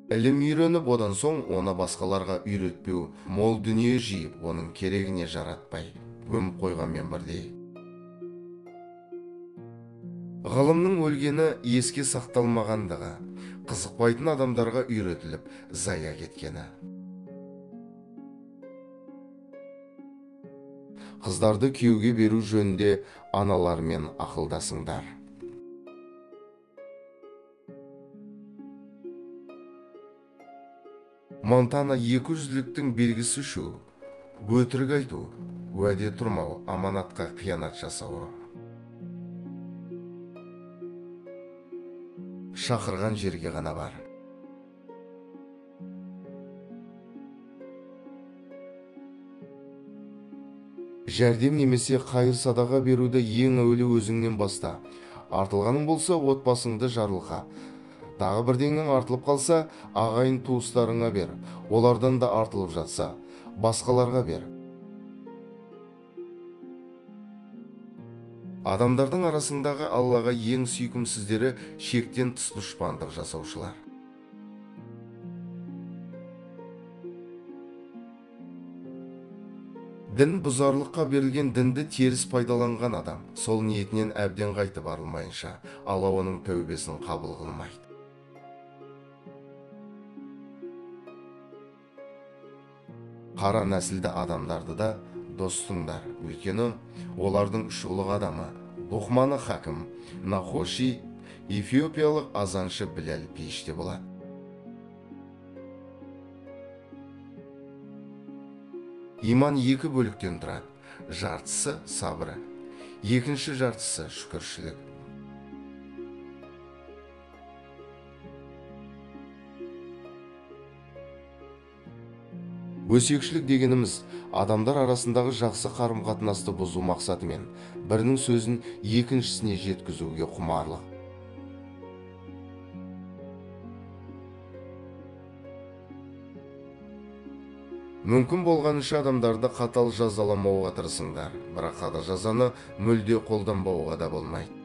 Ілім үйреніп, одан соң оны басқаларға үйретпеу, мол дүние жиып, оның керегіне жаратпай, көміп қойғанмен бірдей. Ғылымның өлгені еске сақталмағандығы, қызықпайтын адамдарға үйретіліп, зая кеткені. Қыздарды күйеуге беру жөнінде аналармен ақылдасыңдар. Монтана 200-ліктің белгісі шу: өтірік айту, уәде тұрмау, аманатқа қиянат жасауы. Шақырған жерге ғана бар. Жәрдем немесе қайыр садаға беруді ең әуелі өзіңнен баста. Артылғаның болса, отбасыңды жарылқа. Дағы бірдеңең артылып қалса, ағайын туыстарыңа бер. Олардан да артылып жатса, басқаларға бер. Адамдардың арасындағы Аллаға ең сүйкімсіздері шектен тыс дұшпандық жасаушылар. Дін бұзарлыққа берілген дінді теріс пайдаланған адам, сол ниетінен әбден қайтып арылмайынша, Алла оның тәубесін қабыл қылмайды. Қара нәсілді адамдарды да дос тұтыңдар, өйткені олардың үш ұлық адамы: Лұқманы Хакім, Нахоши, эфиопиялық азаншы Біләл пейіште болады. Иман екі бөліктен тұрады: жартысы сабыры, екінші жартысы шүкіршілік. Өсекшілік дегеніміз адамдар арасындағы жақсы қарым-қатынасты бұзу мақсатымен бірінің сөзін екіншісіне жеткізуге құмарлық. Мүмкін болғанынша адамдарды қатал жазаламауға тырысыңдар, бірақ қатал жазаны мүлде қолданбауға да болмайды.